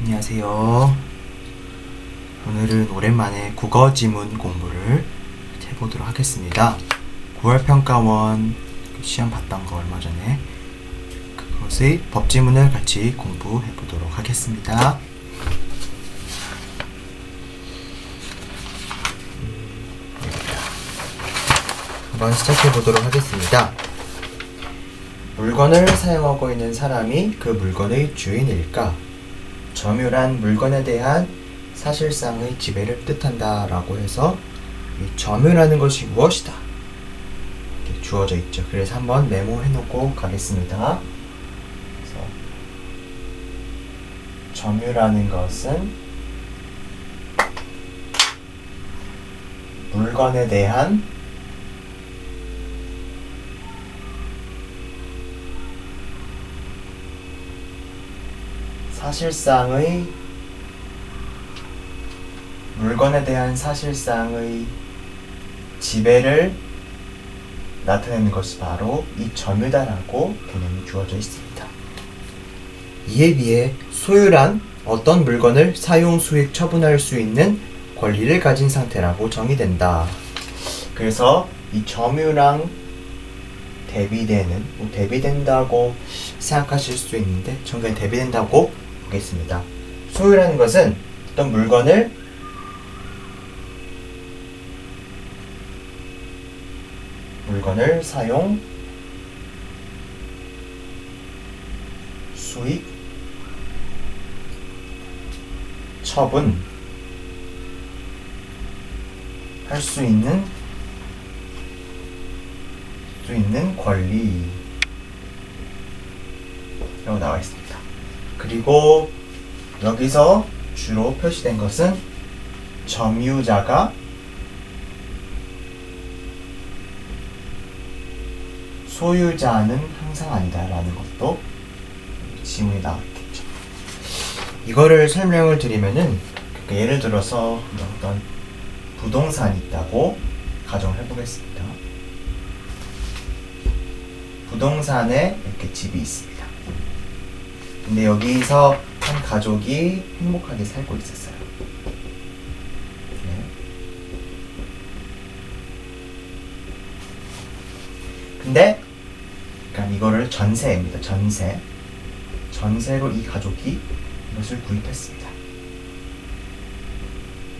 안녕하세요. 오늘은 오랜만에 국어 지문 공부를 해보도록 하겠습니다. 9월 평가원 시험 봤던 거 얼마 전에 그것의 법지문을 같이 공부해 보도록 하겠습니다. 한번 시작해 보도록 하겠습니다. 물건을 사용하고 있는 사람이 그 물건의 주인일까? 점유란 물건에 대한 사실상의 지배를 뜻한다 라고 해서 이 점유라는 것이 무엇이다 이렇게 주어져 있죠. 그래서 한번 메모해 놓고 가겠습니다. 그래서 점유라는 것은 물건에 대한 물건에 대한 사실상의 지배를 나타내는 것이 바로 이 점유다라고 개념이 주어져 있습니다. 이에 비해 소유란 어떤 물건을 사용, 수익, 처분할 수 있는 권리를 가진 상태라고 정의된다. 그래서 이 점유랑 대비된다고 생각하실 수 있는데 전 그냥 대비된다고 보겠습니다. 소유라는 것은 어떤 물건을 사용, 수익, 처분 할 수 있는 권리라고 나와 있습니다. 그리고 여기서 주로 표시된 것은 점유자가 소유자는 항상 아니다라는 것도 지문에 나왔겠죠. 이거를 설명을 드리면은 예를 들어서 어떤 부동산이 있다고 가정을 해보겠습니다. 부동산에 이렇게 집이 있습니다. 근데 여기서 한 가족이 행복하게 살고 있었어요. 네. 근데 그러니까 이거를 전세입니다. 전세로 이 가족이 이것을 구입했습니다.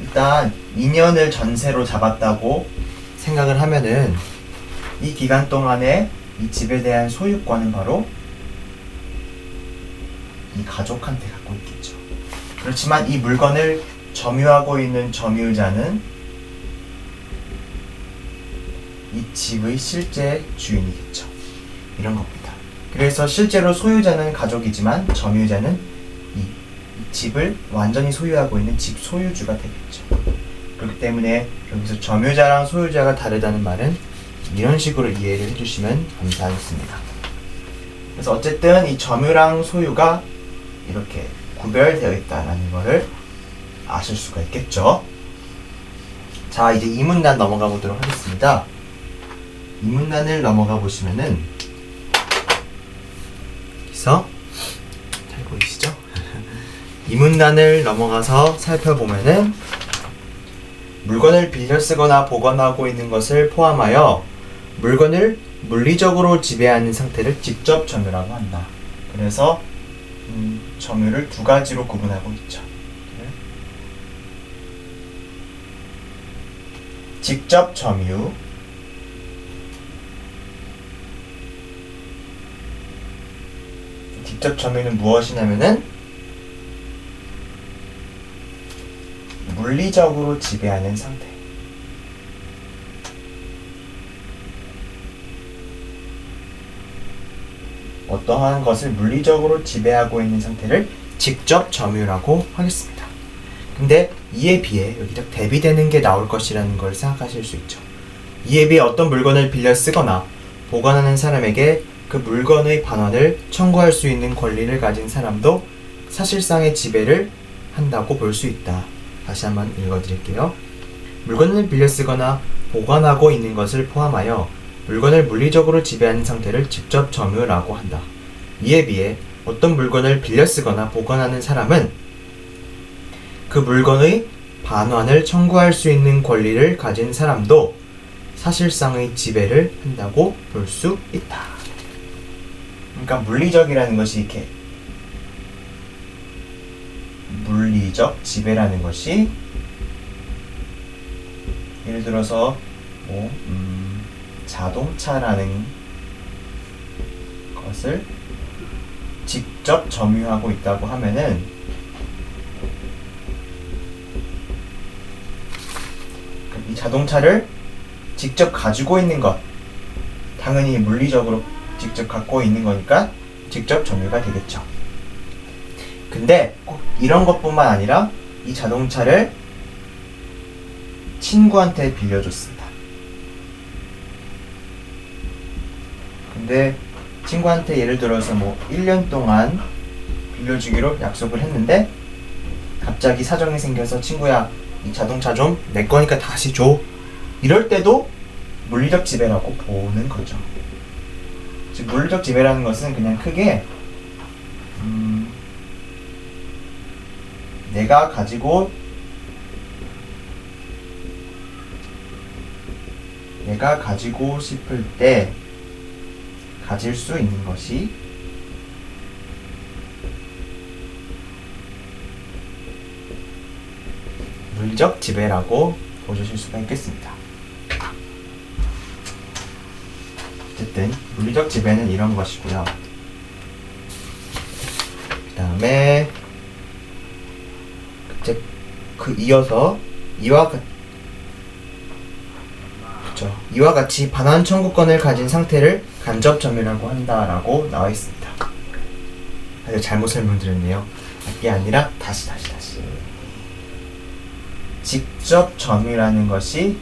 일단 2년을 전세로 잡았다고 생각을 하면은 이 기간 동안에 이 집에 대한 소유권은 바로 이 가족한테 갖고 있겠죠. 그렇지만 이 물건을 점유하고 있는 점유자는 이 집의 실제 주인이겠죠. 이런 겁니다. 그래서 실제로 소유자는 가족이지만 점유자는 이 집을 완전히 소유하고 있는 집 소유주가 되겠죠. 그렇기 때문에 여기서 점유자랑 소유자가 다르다는 말은 이런 식으로 이해를 해주시면 감사하겠습니다. 그래서 어쨌든 이 점유랑 소유가 이렇게 구별되어 있다는 것을 아실 수가 있겠죠. 자, 이제 이 문단 넘어가 보도록 하겠습니다. 이 문단을 넘어가 보시면은 여기서 잘 보이시죠? 이 문단을 넘어가서 살펴보면은 물건을 빌려 쓰거나 보관하고 있는 것을 포함하여 물건을 물리적으로 지배하는 상태를 직접 점유라고 한다. 그래서 점유를 두 가지로 구분하고 있죠. 직접 점유, 직접 점유는 무엇이냐면은 물리적으로 지배하는 상태. 어떠한 것을 물리적으로 지배하고 있는 상태를 직접 점유라고 하겠습니다. 근데 이에 비해 여기다 대비되는 게 나올 것이라는 걸 생각하실 수 있죠. 이에 비해 어떤 물건을 빌려 쓰거나 보관하는 사람에게 그 물건의 반환을 청구할 수 있는 권리를 가진 사람도 사실상의 지배를 한다고 볼 수 있다. 다시 한번 읽어드릴게요. 물건을 빌려 쓰거나 보관하고 있는 것을 포함하여 물건을 물리적으로 지배하는 상태를 직접 점유라고 한다. 이에 비해 어떤 물건을 빌려 쓰거나 보관하는 사람은 그 물건의 반환을 청구할 수 있는 권리를 가진 사람도 사실상의 지배를 한다고 볼 수 있다. 그러니까 물리적이라는 것이 이렇게 물리적 지배라는 것이 예를 들어서 자동차라는 것을 직접 점유하고 있다고 하면은 이 자동차를 직접 가지고 있는 것, 당연히 물리적으로 직접 갖고 있는 거니까 직접 점유가 되겠죠. 근데 꼭 이런 것뿐만 아니라 이 자동차를 친구한테 빌려줬습니다. 근데 친구한테 예를 들어서 1년 동안 빌려주기로 약속을 했는데 갑자기 사정이 생겨서 친구야, 이 자동차 좀 내 거니까 다시 줘. 이럴 때도 물리적 지배라고 보는 거죠. 즉 물리적 지배라는 것은 그냥 크게 내가 가지고 싶을 때 가질 수 있는 것이 물리적 지배라고 보실 수가 있겠습니다. 어쨌든 물리적 지배는 이런 것이고요. 그 다음에 이어서 이와 같이 반환 청구권을 가진 상태를 간접 점유라고 한다라고 나와 있습니다. 아주 잘못 설명드렸네요. 이게 아니라 다시. 직접 점유라는 것이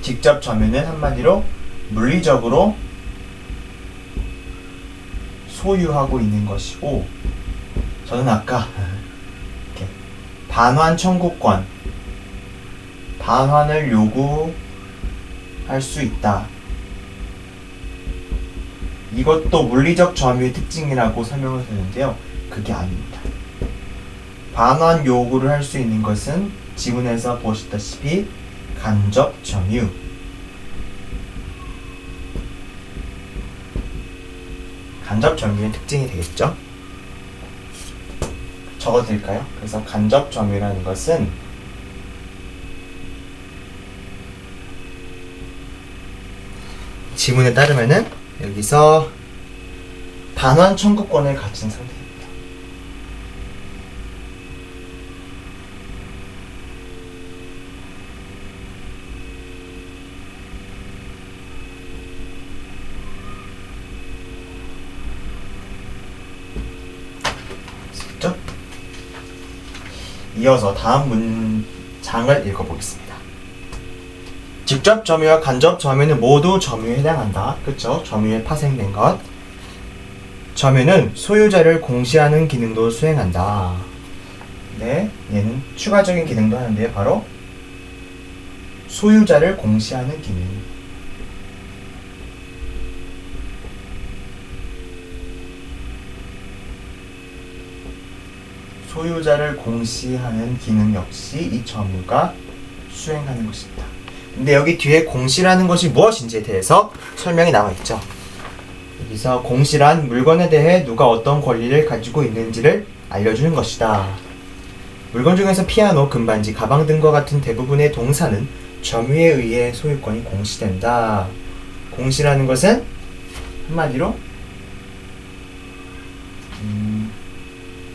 직접 점유는 한마디로 물리적으로 소유하고 있는 것이고, 저는 아까 이렇게 반환 청구권, 반환을 요구할 수 있다. 이것도 물리적 점유의 특징이라고 설명을 드렸는데요. 그게 아닙니다. 반환 요구를 할 수 있는 것은 지문에서 보셨다시피 간접 점유, 간접 점유의 특징이 되겠죠. 적어드릴까요? 그래서 간접 점유라는 것은 지문에 따르면은 여기서 반환 청구권을 가진 상태입니다. 됐죠? 이어서 다음 문장을 읽어보겠습니다. 직접 점유와 간접 점유는 모두 점유에 해당한다. 그쵸? 점유에 파생된 것. 점유는 소유자를 공시하는 기능도 수행한다. 네, 얘는 추가적인 기능도 하는데요. 바로 소유자를 공시하는 기능. 소유자를 공시하는 기능 역시 이 점유가 수행하는 것입니다. 근데 여기 뒤에 공시라는 것이 무엇인지에 대해서 설명이 나와 있죠. 여기서 공시란 물건에 대해 누가 어떤 권리를 가지고 있는지를 알려주는 것이다. 물건 중에서 피아노, 금반지, 가방 등과 같은 대부분의 동사는 점유에 의해 소유권이 공시된다. 공시라는 것은 한마디로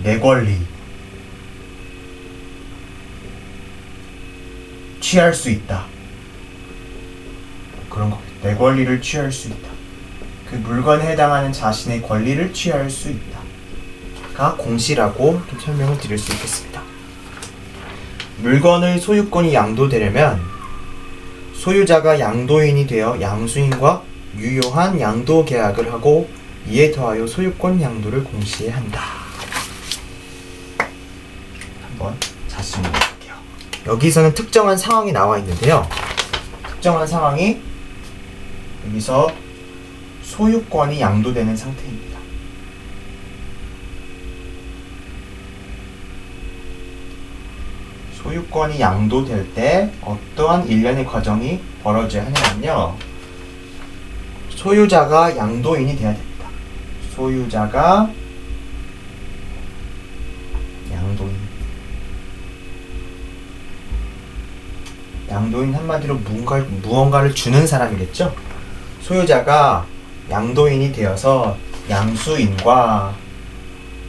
내 권리, 취할 수 있다. 그런 거. 내 권리를 취할 수 있다. 그 물건에 해당하는 자신의 권리를 취할 수 있다. 가 공시라고 좀 설명을 드릴 수 있겠습니다. 물건의 소유권이 양도되려면 소유자가 양도인이 되어 양수인과 유효한 양도 계약을 하고 이에 더하여 소유권 양도를 공시해야 한다. 한번 자세히 볼게요. 여기서는 특정한 상황이 나와 있는데요. 특정한 상황이 여기서 소유권이 양도되는 상태입니다. 소유권이 양도될 때 어떠한 일련의 과정이 벌어져야 하냐면요. 소유자가 양도인이 돼야 됩니다. 소유자가 양도인. 양도인 한마디로 무언가를 주는 사람이겠죠? 소유자가 양도인이 되어서 양수인과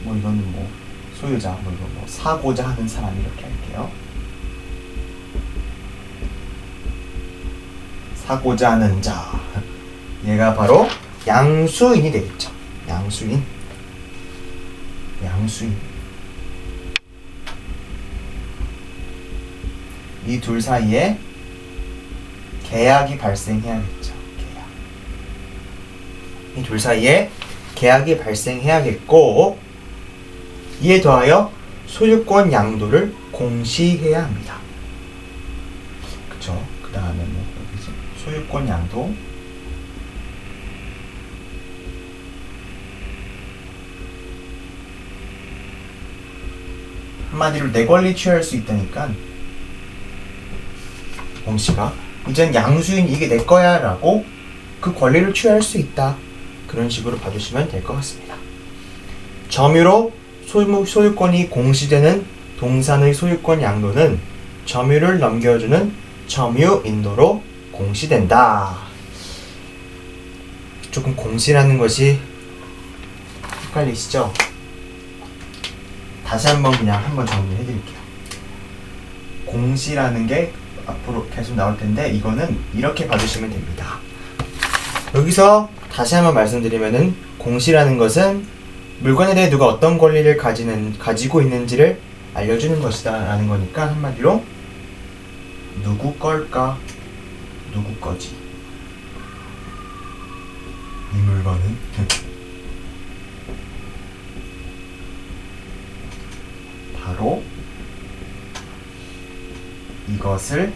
이거는 소유자, 사고자 하는 사람 이렇게 할게요. 사고자 하는 자. 얘가 바로 양수인이 되겠죠. 양수인. 이 둘 사이에 계약이 발생해야겠죠. 이 둘 사이에 계약이 발생해야겠고, 이에 더하여 소유권 양도를 공시해야 합니다. 그쵸? 그 다음에 여기지? 소유권 양도. 한마디로 내 권리 취할 수 있다니까. 공시가 이젠 양수인 이게 내 거야 라고 그 권리를 취할 수 있다. 그런 식으로 봐주시면 될 것 같습니다. 점유로 소유권이 공시되는 동산의 소유권 양도는 점유를 넘겨주는 점유인도로 공시된다. 조금 공시라는 것이 헷갈리시죠? 다시 한번 정리해 드릴게요. 공시라는 게 앞으로 계속 나올 텐데 이거는 이렇게 봐주시면 됩니다. 여기서 다시 한번 말씀드리면은 공시라는 것은 물건에 대해 누가 어떤 권리를 가지고 있는지를 알려주는 것이다 라는 거니까 한마디로 누구 걸까? 누구 거지? 이 물건은 바로 이것을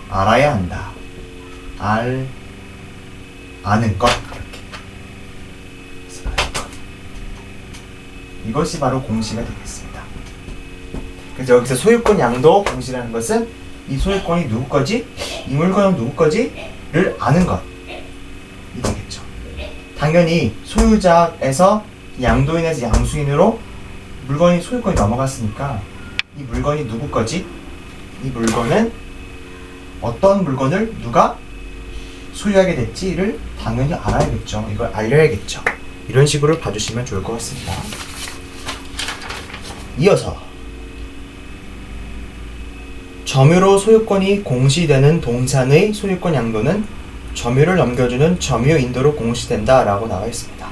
알아야 한다. 아는 것. 이렇게. 이것이 바로 공시가 되겠습니다. 그래서 여기서 소유권 양도 공시라는 것은 이 소유권이 누구 거지? 이 물건은 누구 거지?를 아는 것. 이 되겠죠. 당연히 소유자에서 양도인에서 양수인으로 물건이 소유권이 넘어갔으니까 이 물건이 누구 거지? 이 물건은 어떤 물건을 누가 소유하게 됐지를 당연히 알아야겠죠. 이걸 알려야겠죠. 이런 식으로 봐주시면 좋을 것 같습니다. 이어서 점유로 소유권이 공시되는 동산의 소유권 양도는 점유를 넘겨주는 점유인도로 공시된다 라고 나와 있습니다.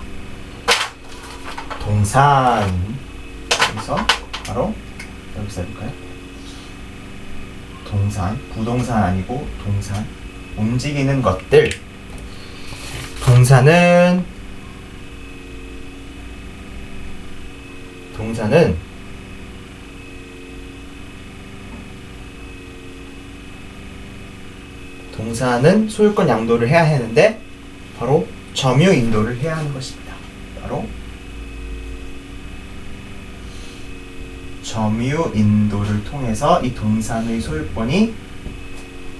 동산. 여기서 바로 여기서 해볼까요? 동산, 부동산 아니고 동산, 움직이는 것들. 동산은 소유권 양도를 해야 하는데 바로 점유 인도를 해야 하는 것입니다. 바로 점유 인도를 통해서 이 동산의 소유권이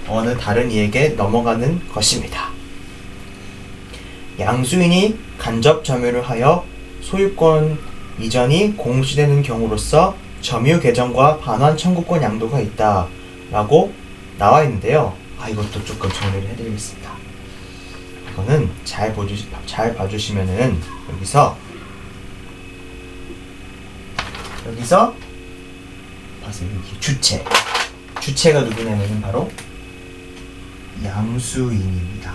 어느 다른 이에게 넘어가는 것입니다. 양수인이 간접 점유를 하여 소유권 이전이 공시되는 경우로서 점유 개정과 반환 청구권 양도가 있다 라고 나와 있는데요. 이것도 조금 정리를 해드리겠습니다. 이거는 잘 봐주시면은 여기서 봐세요. 여기 주체가 누구냐면은 바로 양수인입니다.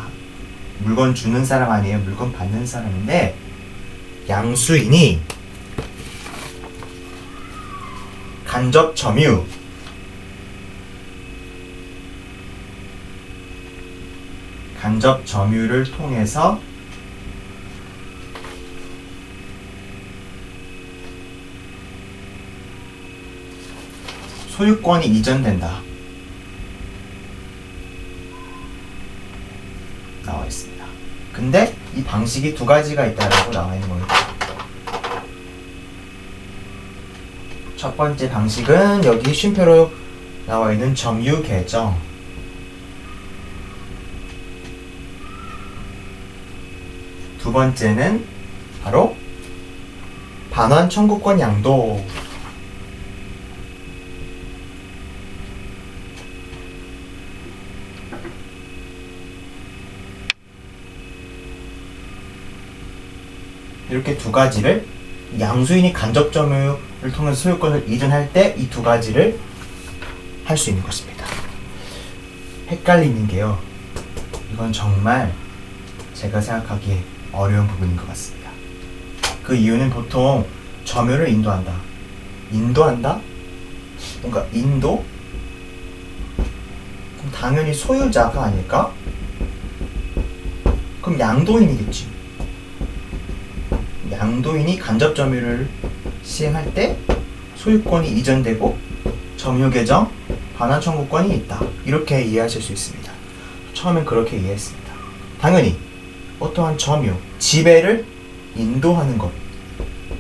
물건 주는 사람 아니에요. 물건 받는 사람인데 양수인이 간접 점유를 통해서 소유권이 이전된다. 나와 있습니다. 근데 이 방식이 두 가지가 있다라고 나와 있는 거예요. 첫 번째 방식은 여기 쉼표로 나와 있는 점유 계정. 두 번째는 바로 반환 청구권 양도. 이렇게 두 가지를 양수인이 간접 점유를 통해서 소유권을 이전할 때 이 두 가지를 할 수 있는 것입니다. 헷갈리는 게요. 이건 정말 제가 생각하기에 어려운 부분인 것 같습니다. 그 이유는 보통 점유를 인도한다. 인도한다? 뭔가 인도? 그럼 당연히 소유자가 아닐까? 그럼 양도인이겠지. 양도인이 간접 점유를 시행할 때 소유권이 이전되고 점유 계정, 반환 청구권이 있다. 이렇게 이해하실 수 있습니다. 처음엔 그렇게 이해했습니다. 당연히 어떠한 점유, 지배를 인도하는 것.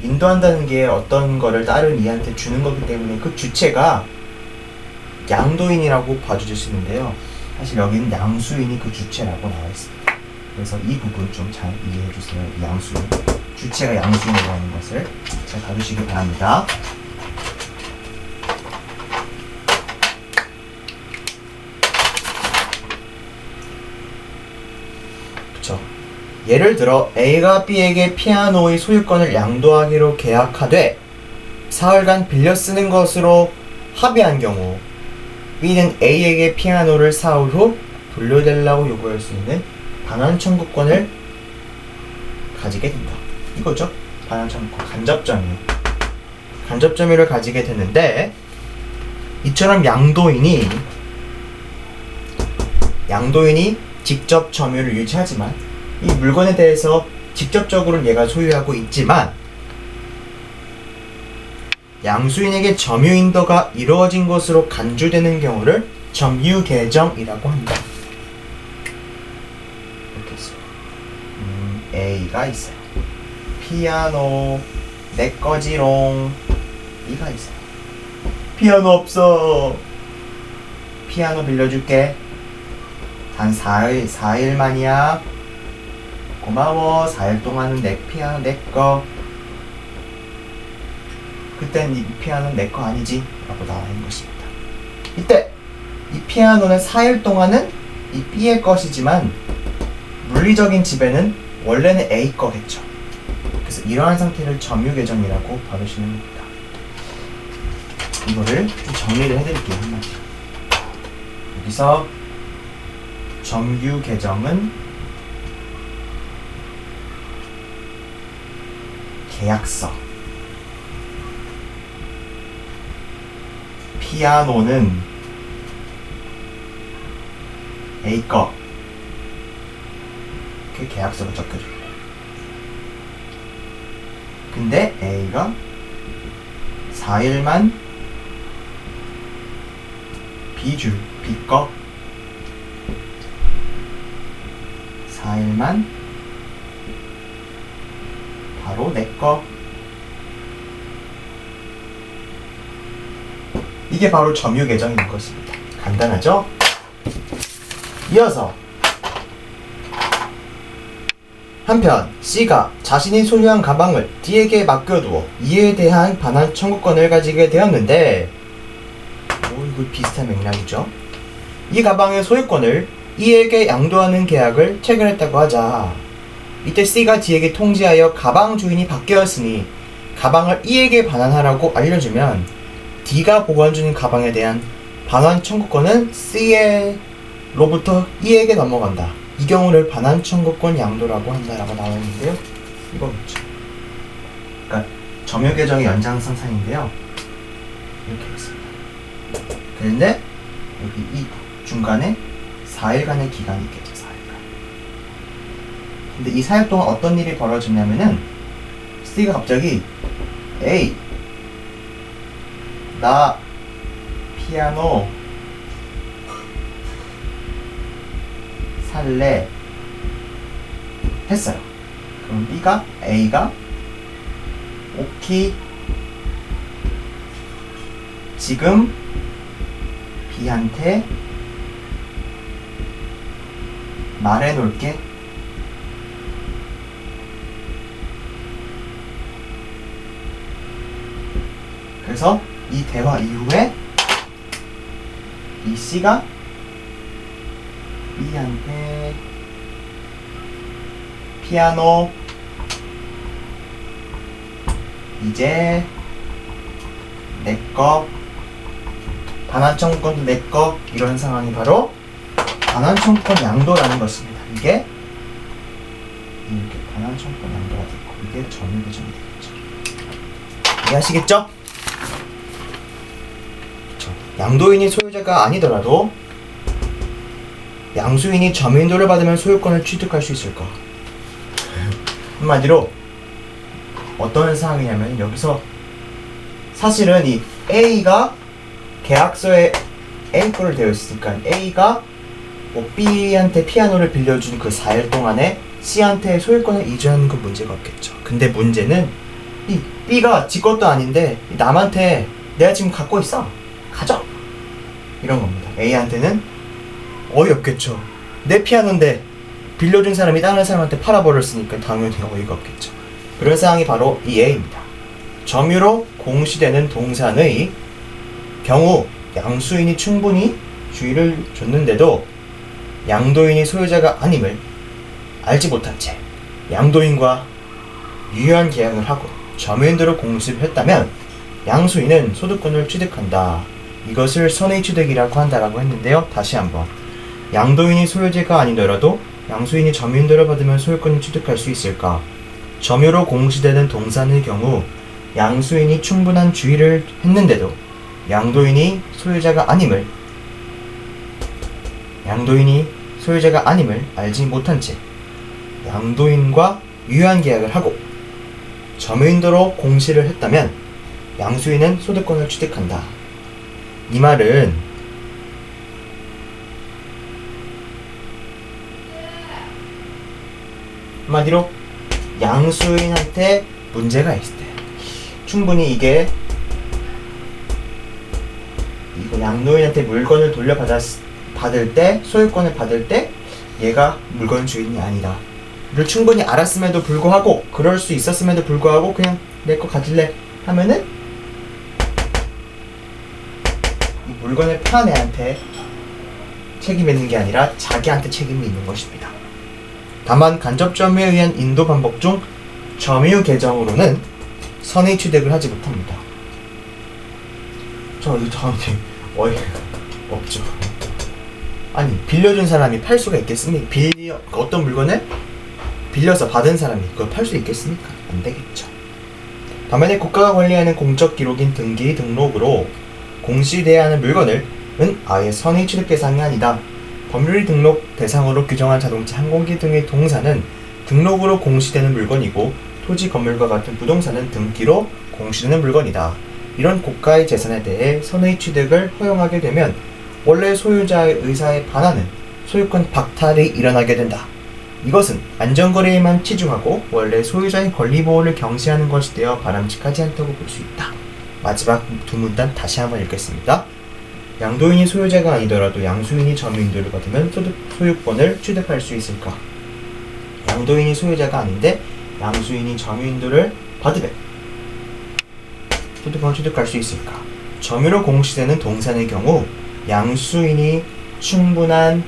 인도한다는 게 어떤 거를 다른 이한테 주는 거기 때문에 그 주체가 양도인이라고 봐주실 수 있는데요. 사실 여기는 양수인이 그 주체라고 나와 있습니다. 그래서 이 부분 좀 잘 이해해 주세요. 양수인. 주체가 양수인이라고 하는 것을 잘 봐주시기 바랍니다. 그쵸. 예를 들어 A가 B에게 피아노의 소유권을 양도하기로 계약하되 사흘간 빌려 쓰는 것으로 합의한 경우 B는 A에게 피아노를 사흘 후 돌려달라고 요구할 수 있는 반환 청구권을 가지게 된다. 이거죠. 반환 청구권, 간접 점유. 간접 점유를 가지게 되는데 이처럼 양도인이 직접 점유를 유지하지만 이 물건에 대해서 직접적으로는 얘가 소유하고 있지만 양수인에게 점유 인도가 이루어진 것으로 간주되는 경우를 점유 계정이라고 한다. 이렇게 있어요. A가 있어요. 피아노 내 거지롱. B가 있어요. 피아노 없어. 피아노 빌려줄게. 단 4일만이야. 고마워. 4일 동안은 내 피아노 내 거. 그땐 이 피아노는 내 거 아니지? 라고 나와 있는 것입니다. 이때 이 피아노는 4일 동안은 이 B의 것이지만 물리적인 지배는 원래는 A 거겠죠. 그래서 이러한 상태를 점유 계정이라고 봐주시면 됩니다. 이거를 좀 정리를 해드릴게요. 한마디. 여기서 점유 계정은 계약서, 피아노는 A 거, 그 계약서로 적혀줘요. 근데 A가 4일만 B 거 4일만 바로 내 거. 이게 바로 점유 계정인 것입니다. 간단하죠? 이어서 한편 C가 자신이 소유한 가방을 D에게 맡겨두어 이에 대한 반환 청구권을 가지게 되었는데 이거 비슷한 맥락이죠. 이 가방의 소유권을 E에게 양도하는 계약을 체결했다고 하자. 이때 C가 D에게 통지하여 가방 주인이 바뀌었으니 가방을 E에게 반환하라고 알려주면 D가 보관 중인 가방에 대한 반환 청구권은 C로부터 E에게 넘어간다. 이 경우를 반환 청구권 양도라고 한다라고 나와 있는데요. 이거겠죠. 그러니까 점유 계정의 연장선상인데요. 이렇게 있습니다. 그런데 여기 이 중간에 4일간의 기간이 있겠죠. 4일간. 근데 이 4일 동안 어떤 일이 벌어졌냐면은 C가 갑자기 에이 나 피아노 살래 했어요. 그럼 A가 오키 지금 B한테 말해놓을게. 그래서 이 대화 이후에 이 C가 B한테 피아노 이제 내꺼, 반환 청구권도 내꺼, 이런 상황이 바로 반환 청구권 양도라는 것입니다. 이게 이렇게 반환 청구권 양도가 되고 이게 점유 배정이 되겠죠. 이해하시겠죠? 그렇죠. 양도인이 소유자가 아니더라도 양수인이 점유인도를 받으면 소유권을 취득할 수 있을까? 한마디로 어떤 상황이냐면 여기서 사실은 이 A가 계약서에 A꼴을 되어 있으니까 A가 뭐 B한테 피아노를 빌려준 그 4일 동안에 C한테 소유권을 이주하는 건 문제가 없겠죠. 근데 문제는 이 B가 지 것도 아닌데 남한테 내가 지금 갖고 있어, 가져, 이런 겁니다. A한테는 어이없겠죠. 내 피아노인데 빌려준 사람이 다른 사람한테 팔아버렸으니까 당연히 어이가 없겠죠. 그런 상황이 바로 이 A입니다. 점유로 공시되는 동산의 경우 양수인이 충분히 주의를 줬는데도 양도인이 소유자가 아님을 알지 못한 채 양도인과 유효한 계약을 하고 점유인도로 공시를 했다면 양수인은 소득권을 취득한다. 이것을 선의취득이라고 한다라고 했는데요. 다시 한번, 양도인이 소유자가 아니더라도 양수인이 점유인도를 받으면 소유권을 취득할 수 있을까? 점유로 공시되는 동산의 경우 양수인이 충분한 주의를 했는데도 양도인이 소유자가 아님을 알지 못한 채 양도인과 유효한 계약을 하고 점유인도로 공시를 했다면 양수인은 소득권을 취득한다. 이 말은 한마디로 양수인한테 문제가 있을 때, 충분히 이거 양도인한테 물건을 받을 때, 소유권을 받을 때 얘가 물건 주인이 아니다 를 충분히 알았음에도 불구하고, 그럴 수 있었음에도 불구하고 그냥 내 거 가질래 하면은 이 물건을 파는 애한테 책임이 있는 게 아니라 자기한테 책임이 있는 것입니다. 다만 간접 점유에 의한 인도 반복 중 점유 계정으로는 선의 취득을 하지 못합니다. 저한테 어이가 없죠. 아니, 빌려준 사람이 팔 수가 있겠습니까? 어떤 물건을 빌려서 받은 사람이 그걸 팔 수 있겠습니까? 안 되겠죠. 반면에 국가가 관리하는 공적 기록인 등기 등록으로 공시돼야 하는 물건은 아예 선의 취득 대상이 아니다. 법률이 등록 대상으로 규정한 자동차, 항공기 등의 동사는 등록으로 공시되는 물건이고 토지, 건물과 같은 부동산은 등기로 공시되는 물건이다. 이런 고가의 재산에 대해 선의 취득을 허용하게 되면 원래 소유자의 의사에 반하는 소유권 박탈이 일어나게 된다. 이것은 안전거래에만 치중하고 원래 소유자의 권리보호를 경시하는 것이 되어 바람직하지 않다고 볼 수 있다. 마지막 두 문단 다시 한번 읽겠습니다. 양도인이 소유자가 아니더라도 양수인이 점유인도를 받으면 소유권을 취득할 수 있을까? 양도인이 소유자가 아닌데 양수인이 점유인도를 받으면 소유권을 취득할 수 있을까? 점유로 공시되는 동산의 경우 양수인이 충분한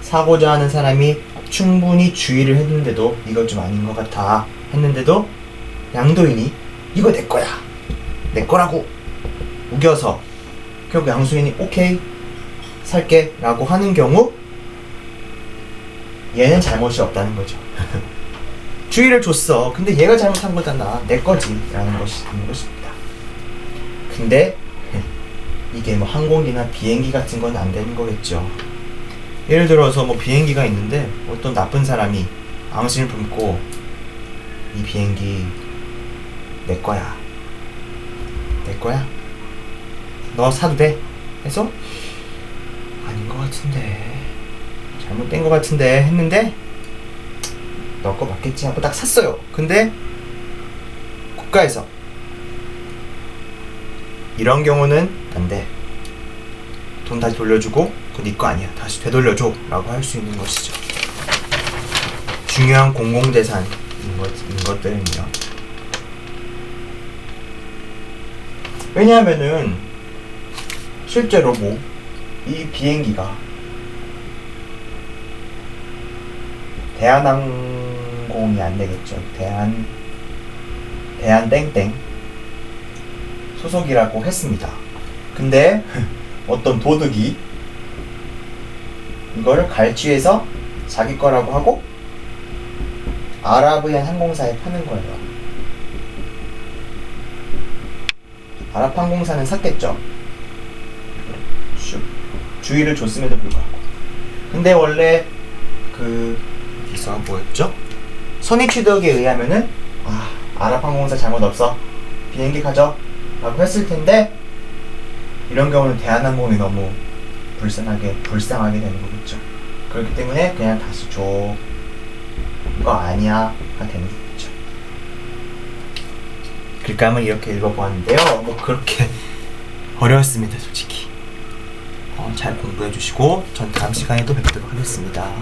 사고자 하는 사람이 충분히 주의를 했는데도 이건 좀 아닌 것 같아 했는데도 양도인이 이거 내 거야, 내 거라고 우겨서 결국 양수인이 오케이 살게 라고 하는 경우 얘는 잘못이 없다는 거죠. 주의를 줬어. 근데 얘가 잘못한 거잖아. 내 거지 라는 것입니다. 근데 이게 뭐 항공기나 비행기 같은 건 안 되는 거겠죠. 예를 들어서 뭐 비행기가 있는데 어떤 나쁜 사람이 앙심을 품고 이 비행기 내 거야, 너 사도 돼? 해서 아닌 것 같은데, 잘못된 것 같은데 했는데 너 거 맞겠지 하고 딱 샀어요. 근데 국가에서 이런 경우는 안 돼. 돈 다시 돌려주고 그거 네 거 아니야. 다시 되돌려줘 라고 할 수 있는 것이죠. 중요한 공공재산인 것들은요. 왜냐하면은 실제로 이 비행기가 대한항공이 안 되겠죠. 대한 땡땡 소속이라고 했습니다. 근데 어떤 도둑이 이거를 갈취해서 자기 거라고 하고 아랍의 한 항공사에 파는 거예요. 아랍 항공사는 샀겠죠. 주의를 줬음에도 불구하고. 근데 원래 어디서 뭐였죠? 선의 취득에 의하면은 아랍 항공사 잘못 없어. 비행기 가져. 라고 했을 텐데 이런 경우는 대한항공이 너무 불쌍하게 되는 거겠죠. 그렇기 때문에 그냥 다시 줘. 이거 아니야. 가 되는 거겠죠. 글감을 이렇게 읽어보았는데요. 뭐 그렇게 어려웠습니다, 솔직히. 잘 공부해 주시고 전 다음 시간에 또 뵙도록 하겠습니다.